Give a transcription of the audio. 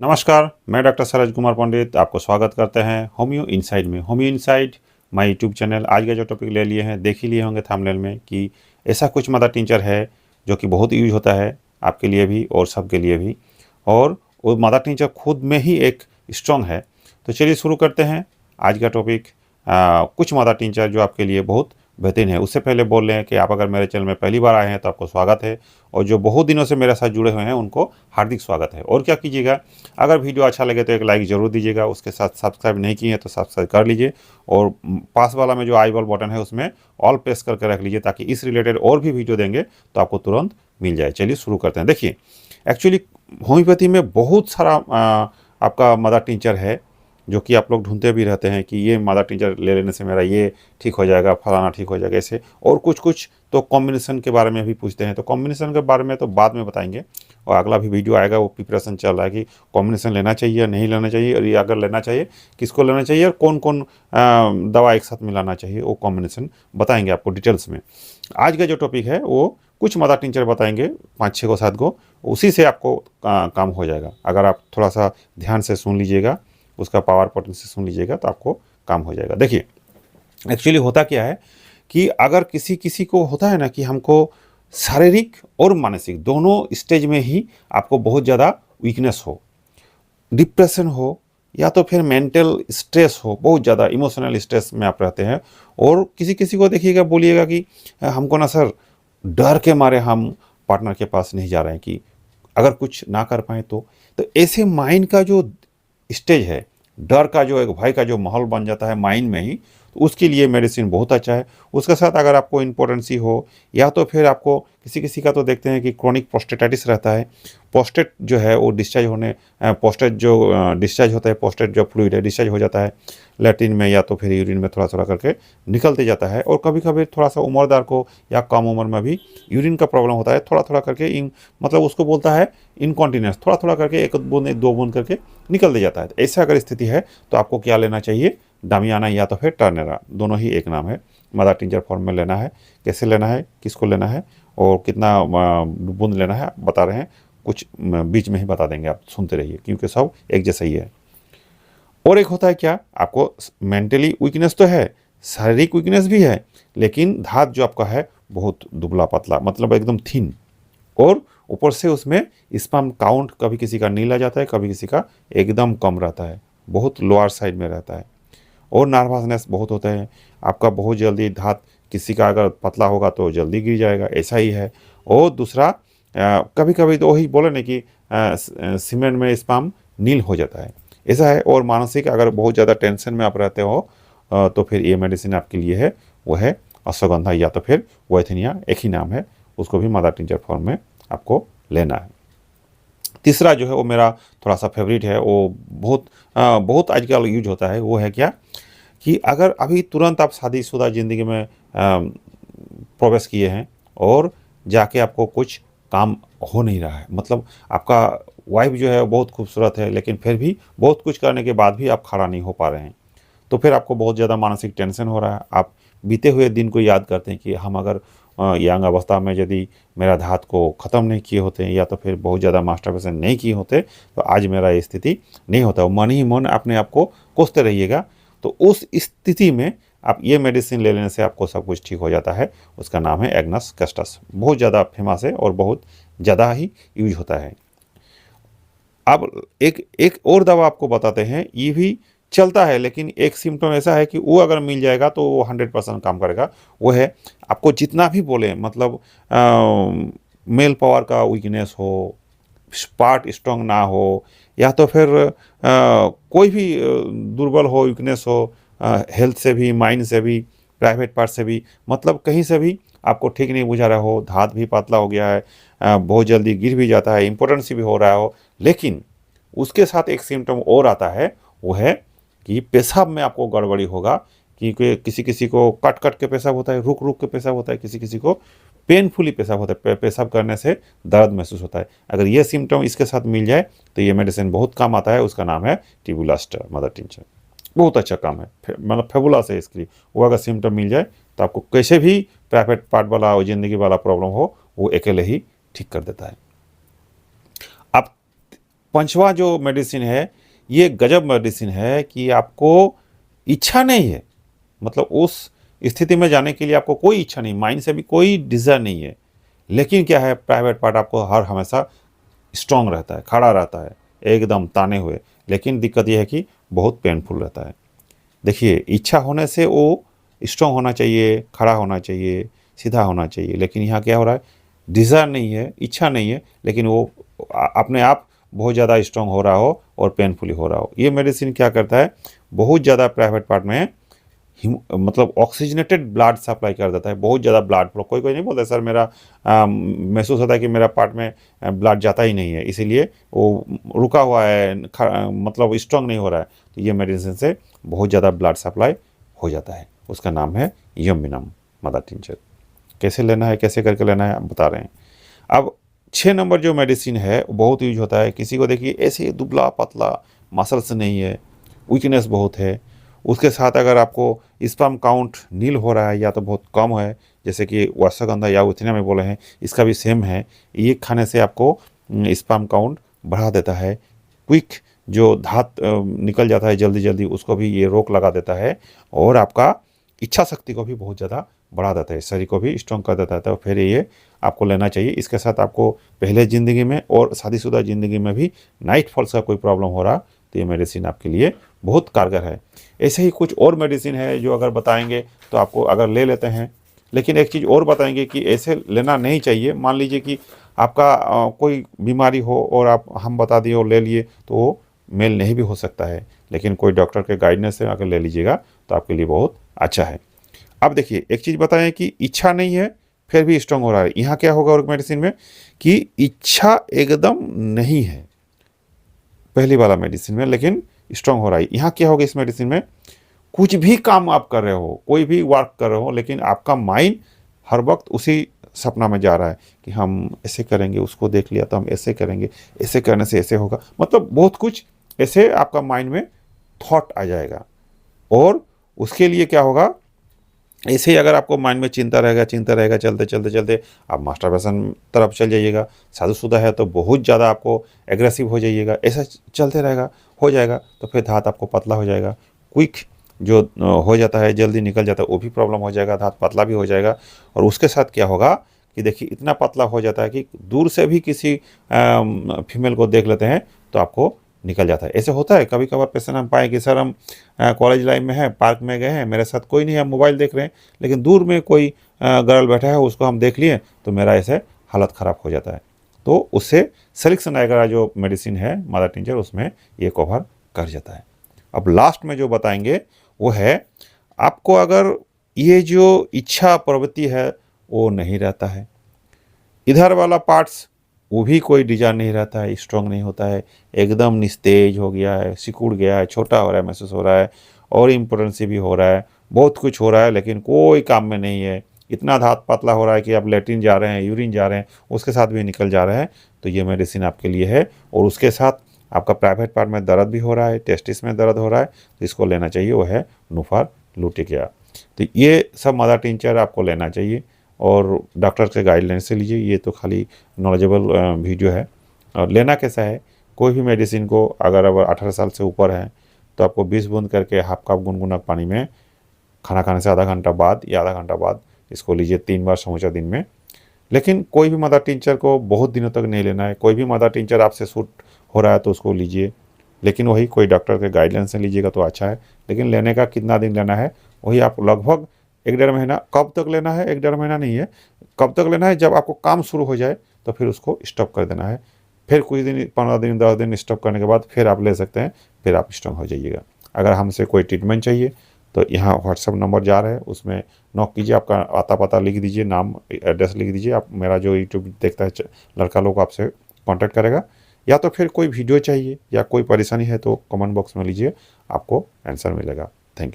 नमस्कार, मैं डॉक्टर सरज कुमार पंडित आपको स्वागत करते हैं होम्यो इनसाइड में। Homeo inside my YouTube channel. आज का जो टॉपिक ले लिए हैं, देख ही लिए होंगे थंबनेल में कि ऐसा कुछ मदर टिंचर है जो कि बहुत यूज होता है आपके लिए भी और सबके लिए भी, और वो मदर टिंचर खुद में ही एक स्ट्रॉन्ग है। तो चलिए शुरू करते हैं आज का टॉपिक। कुछ मदर टिंचर जो आपके लिए बहुत बेहतरीन है। उससे पहले बोल रहे हैं कि आप अगर मेरे चैनल में पहली बार आए हैं तो आपको स्वागत है, और जो बहुत दिनों से मेरे साथ जुड़े हुए हैं उनको हार्दिक स्वागत है। और क्या कीजिएगा, अगर वीडियो अच्छा लगे तो एक लाइक ज़रूर दीजिएगा, उसके साथ सब्सक्राइब नहीं किए हैं तो सब्सक्राइब कर लीजिए, और पास वाला में जो आई बॉल बटन है उसमें ऑल प्रेस करके रख लीजिए, ताकि इस रिलेटेड और भी वीडियो देंगे तो आपको तुरंत मिल जाए। चलिए शुरू करते हैं। देखिए, एक्चुअली होम्योपैथी में बहुत सारा आपका मदर टिंचर है जो कि आप लोग ढूंढते भी रहते हैं कि ये मदर टिंचर ले लेने से मेरा ये ठीक हो जाएगा, फलाना ठीक हो जाएगा, ऐसे। और कुछ कुछ तो कॉम्बिनेशन के बारे में भी पूछते हैं, तो कॉम्बिनेशन के बारे में तो बाद में बताएंगे, और अगला भी वीडियो आएगा, वो प्रिपरेशन चल रहा है कि कॉम्बिनेशन लेना चाहिए या नहीं लेना चाहिए, और ये अगर लेना चाहिए किसको लेना चाहिए, और कौन कौन दवा एक साथ मिलाना चाहिए, वो कॉम्बिनेशन बताएंगे आपको डिटेल्स में। आज का जो टॉपिक है वो कुछ मदर टिंचर बताएंगे, 5-6 को 7 को, उसी से आपको काम हो जाएगा। अगर आप थोड़ा सा ध्यान से सुन लीजिएगा, उसका पावर पोटेंशियल सुन लीजिएगा तो आपको काम हो जाएगा। देखिए, एक्चुअली होता क्या है कि अगर किसी किसी को होता है ना कि हमको शारीरिक और मानसिक दोनों स्टेज में ही आपको बहुत ज़्यादा वीकनेस हो, डिप्रेशन हो, या तो फिर मेंटल स्ट्रेस हो, बहुत ज़्यादा इमोशनल स्ट्रेस में आप रहते हैं, और किसी किसी को देखिएगा बोलिएगा कि हमको ना सर डर के मारे हम पार्टनर के पास नहीं जा रहे हैं कि अगर कुछ ना कर पाए तो ऐसे माइंड का जो स्टेज है, डर का जो एक भय का जो माहौल बन जाता है माइंड में ही, तो उसके लिए मेडिसिन बहुत अच्छा है। उसके साथ अगर आपको इम्पोर्टेंसी हो, या तो फिर आपको किसी किसी का तो देखते हैं कि क्रोनिक प्रोस्टेटाइटिस रहता है, प्रोस्टेट जो है वो डिस्चार्ज होने, प्रोस्टेट जो डिस्चार्ज होता है, प्रोस्टेट जो फ्लूइड है डिस्चार्ज हो जाता है लैट्रिन में या तो फिर यूरिन में, थोड़ा थोड़ा करके निकलते जाता है। और कभी कभी थोड़ा सा उम्रदार को या कम उम्र में भी यूरिन का प्रॉब्लम होता है, थोड़ा थोड़ा करके मतलब उसको बोलता है इनकॉन्टिनेंस, थोड़ा थोड़ा करके एक बूंद एक दो बूंद करके निकलते जाता है। तो ऐसा अगर स्थिति है तो आपको क्या लेना चाहिए, डामियाना या तो फिर टर्नेरा, दोनों ही एक नाम है। मदर टिंचर फॉर्म में लेना है, कैसे लेना है, किसको लेना है, और कितना बूंद लेना है बता रहे हैं, कुछ बीच में ही बता देंगे, आप सुनते रहिए क्योंकि सब एक जैसा ही है। और एक होता है क्या, आपको मेंटली वीकनेस तो है, शारीरिक वीकनेस भी है, लेकिन धात जो आपका है बहुत दुबला पतला, मतलब एकदम थिन, और ऊपर से उसमें स्पर्म काउंट कभी किसी का नीला जाता है, कभी किसी का एकदम कम रहता है, बहुत लोअर साइड में रहता है, और नर्वसनेस बहुत होता है आपका, बहुत जल्दी धात, किसी का अगर पतला होगा तो जल्दी गिर जाएगा, ऐसा ही है। और दूसरा कभी कभी तो वही बोले ना कि सीमेंट में स्पर्म नील हो जाता है, ऐसा है। और मानसिक अगर बहुत ज़्यादा टेंशन में आप रहते हो तो फिर ये मेडिसिन आपके लिए है, वो है अश्वगंधा या तो फिर वैथनिया, एक ही नाम है, उसको भी मदर टिंचर फॉर्म में आपको लेना है। तीसरा जो है वो मेरा थोड़ा सा फेवरेट है, वो बहुत आजकल यूज होता है, वो है क्या कि अगर अभी तुरंत आप शादीशुदा ज़िंदगी में प्रवेश किए हैं, और जाके आपको कुछ काम हो नहीं रहा है, मतलब आपका वाइफ जो है वो बहुत खूबसूरत है, लेकिन फिर भी बहुत कुछ करने के बाद भी आप खड़ा नहीं हो पा रहे हैं, तो फिर आपको बहुत ज़्यादा मानसिक टेंशन हो रहा है। आप बीते हुए दिन को याद करते हैं कि हम अगर यंग अवस्था में यदि मेरा धात को ख़त्म नहीं किए होते, या तो फिर बहुत ज़्यादा मास्टरबेशन नहीं किए होते, तो आज मेरा ये स्थिति नहीं होता। मन ही मन अपने आप को कोसते रहिएगा, तो उस स्थिति में आप ये मेडिसिन ले लेने से आपको सब कुछ ठीक हो जाता है। उसका नाम है एग्नस कैस्टस, बहुत ज़्यादा फेमस है और बहुत ज़्यादा ही यूज होता है। अब एक एक और दवा आपको बताते हैं, ये भी चलता है, लेकिन एक सिम्टम ऐसा है कि वो अगर मिल जाएगा तो वो 100% काम करेगा। वो है, आपको जितना भी बोले, मतलब मेल पावर का वीकनेस हो, पार्ट स्ट्रांग ना हो, या तो फिर कोई भी दुर्बल हो, वीकनेस हो, हेल्थ से भी, माइंड से भी, प्राइवेट पार्ट से भी, मतलब कहीं से भी आपको ठीक नहीं बुझा रहा हो, धात भी पतला हो गया है, बहुत जल्दी गिर भी जाता है, इम्पोर्टेंसी भी हो रहा हो, लेकिन उसके साथ एक सिम्टम और आता है, वो है कि पेशाब में आपको गड़बड़ी होगा, क्योंकि किसी किसी को कट कट के पेशाब होता है, रुक रुक के पेशाब होता है, किसी किसी को पेनफुली पेशाब होता है, पेशाब करने से दर्द महसूस होता है। अगर ये सिम्टम इसके साथ मिल जाए तो ये मेडिसिन बहुत काम आता है, उसका नाम है टिबुलास्टर मदर टिंचर, बहुत अच्छा काम है, मतलब फेबुलस है इसके लिए। वो अगर सिम्टम मिल जाए तो आपको कैसे भी प्राइवेट पार्ट वाला ज़िंदगी वाला प्रॉब्लम हो, वो अकेले ही ठीक कर देता है। अब पांचवा जो मेडिसिन है, ये गजब मेडिसिन है कि आपको इच्छा नहीं है, मतलब उस स्थिति में जाने के लिए आपको कोई इच्छा नहीं, माइंड से भी कोई डिज़ायर नहीं है, लेकिन क्या है, प्राइवेट पार्ट आपको हर हमेशा स्ट्रांग रहता है, खड़ा रहता है, एकदम ताने हुए। लेकिन दिक्कत यह है कि बहुत पेनफुल रहता है। देखिए, इच्छा होने से वो स्ट्रांग होना चाहिए, खड़ा होना चाहिए, सीधा होना चाहिए, लेकिन यहाँ क्या हो रहा है, डिज़ायर नहीं है, इच्छा नहीं है, लेकिन वो अपने आप बहुत ज़्यादा स्ट्रांग हो रहा हो और पेनफुली हो रहा हो। ये मेडिसिन क्या करता है, बहुत ज़्यादा प्राइवेट पार्ट में मतलब ऑक्सीजनेटेड ब्लड सप्लाई कर देता है, बहुत ज़्यादा ब्लड फ्लो। कोई कोई नहीं बोलता सर मेरा महसूस होता है कि मेरा पार्ट में ब्लड जाता ही नहीं है, इसीलिए वो रुका हुआ है, मतलब स्ट्रांग नहीं हो रहा है। तो ये मेडिसिन से बहुत ज़्यादा ब्लड सप्लाई हो जाता है। उसका नाम है यम्बिनम मदर टिंचर। कैसे लेना है, कैसे करके लेना है, आप बता रहे हैं। अब 6 नंबर जो मेडिसिन है वो बहुत यूज होता है। किसी को देखिए ऐसे दुबला पतला, मसल्स नहीं है, वीकनेस बहुत है, उसके साथ अगर आपको स्पर्म काउंट नील हो रहा है या तो बहुत कम है, जैसे कि अश्वगंधा या उथना में बोले हैं, इसका भी सेम है। ये खाने से आपको स्पर्म काउंट बढ़ा देता है। क्विक जो धात निकल जाता है जल्दी जल्दी, उसको भी ये रोक लगा देता है, और आपका इच्छा शक्ति को भी बहुत ज़्यादा बढ़ा देता है, शरीर को भी स्ट्रॉन्ग कर देता है। तो फिर ये आपको लेना चाहिए। इसके साथ आपको पहले ज़िंदगी में और शादीशुदा ज़िंदगी में भी नाइट फॉल्स का कोई प्रॉब्लम हो रहा, तो ये मेडिसिन आपके लिए बहुत कारगर है। ऐसे ही कुछ और मेडिसिन है जो अगर बताएंगे तो आपको अगर ले लेते हैं, लेकिन एक चीज़ और बताएंगे कि ऐसे लेना नहीं चाहिए। मान लीजिए कि आपका कोई बीमारी हो और आप हम बता दिए और ले लिए, तो वो मेल नहीं भी हो सकता है, लेकिन कोई डॉक्टर के गाइडेंस से अगर ले लीजिएगा तो आपके लिए बहुत अच्छा है। अब देखिए, एक चीज़ बताएं कि इच्छा नहीं है फिर भी स्ट्रांग हो रहा है। यहाँ क्या होगा और मेडिसिन में कि इच्छा एकदम नहीं है पहली वाला मेडिसिन में, लेकिन स्ट्रांग हो रहा है। यहाँ क्या होगा इस मेडिसिन में, कुछ भी काम आप कर रहे हो, कोई भी वर्क कर रहे हो, लेकिन आपका माइंड हर वक्त उसी सपना में जा रहा है कि हम ऐसे करेंगे, उसको देख लिया तो हम ऐसे करेंगे, ऐसे करने से ऐसे होगा, मतलब बहुत कुछ ऐसे आपका माइंड में थॉट आ जाएगा। और उसके लिए क्या होगा, ऐसे ही अगर आपको माइंड में चिंता रहेगा, चलते चलते चलते आप मास्टरबेशन तरफ चल जाइएगा। शादीशुदा है तो बहुत ज़्यादा आपको एग्रेसिव हो जाइएगा, ऐसा चलते रहेगा, हो जाएगा तो फिर धात आपको पतला हो जाएगा। क्विक जो हो जाता है, जल्दी निकल जाता है, वो भी प्रॉब्लम हो जाएगा, धात पतला भी हो जाएगा। और उसके साथ क्या होगा कि देखिए, इतना पतला हो जाता है कि दूर से भी किसी फीमेल को देख लेते हैं तो आपको निकल जाता है। ऐसे होता है कभी कभार पेशेंट हम पाए कि सर हम कॉलेज लाइफ में हैं, पार्क में गए हैं, मेरे साथ कोई नहीं है, हम मोबाइल देख रहे हैं, लेकिन दूर में कोई गर्ल बैठा है, उसको हम देख लिए तो मेरा ऐसे हालत ख़राब हो जाता है। तो उससे सेलेक्शन आएगा जो मेडिसिन है मदर टिंचर, उसमें ये कवर कर जाता है। अब लास्ट में जो बताएंगे वो है, आपको अगर ये जो इच्छा प्रवृत्ति है वो नहीं रहता है, इधर वाला पार्ट्स वो भी कोई डिजाइन नहीं रहता है, स्ट्रांग नहीं होता है, एकदम निस्तेज हो गया है, सिकुड़ गया है, छोटा हो रहा है, महसूस हो रहा है, और इम्पोर्टेंसी भी हो रहा है, बहुत कुछ हो रहा है, लेकिन कोई काम में नहीं है। इतना धात पतला हो रहा है कि आप लेट्रिन जा रहे हैं, यूरिन जा रहे हैं, उसके साथ भी निकल जा रहे हैं, तो ये मेडिसिन आपके लिए है। और उसके साथ आपका प्राइवेट पार्ट में दर्द भी हो रहा है, टेस्टिस में दर्द हो रहा है, तो इसको लेना चाहिए, वो है नुफार लुटिकिया। तो ये सब मदर टिंचर आपको लेना चाहिए, और डॉक्टर के गाइडलाइन से लीजिए। ये तो खाली नॉलेजेबल वीडियो है। और लेना कैसा है, कोई भी मेडिसिन को अगर 18 साल से ऊपर है तो आपको 20 बूंद करके हाफ कप गुनगुना पानी में खाना खाने से आधा घंटा बाद या आधा घंटा बाद इसको लीजिए 3 बार समूचा दिन में। लेकिन कोई भी मदर टिंचर को बहुत दिनों तक नहीं लेना है। कोई भी मदर टिंचर आपसे सूट हो रहा है तो उसको लीजिए, लेकिन वही कोई डॉक्टर के गाइडलाइन से लीजिएगा तो अच्छा है। लेकिन लेने का कितना दिन लेना है, वही आप लगभग 1-1.5 महीना, कब तक लेना है 1-1.5 महीना नहीं है, कब तक लेना है, जब आपको काम शुरू हो जाए तो फिर उसको स्टॉप कर देना है। फिर कुछ दिन, 15 दिन 10 दिन स्टॉप करने के बाद फिर आप ले सकते हैं, फिर आप स्ट्रांग हो जाइएगा। अगर हमसे कोई ट्रीटमेंट चाहिए तो यहाँ व्हाट्सअप नंबर जा रहा है, उसमें नॉक कीजिए, आपका आता पता लिख दीजिए, नाम एड्रेस लिख दीजिए। आप मेरा जो यूट्यूब देखता है लड़का लोग आपसे कॉन्टैक्ट करेगा, या तो फिर कोई वीडियो चाहिए या कोई परेशानी है तो कमेंट बॉक्स में लीजिए, आपको आंसर मिलेगा। Thank you.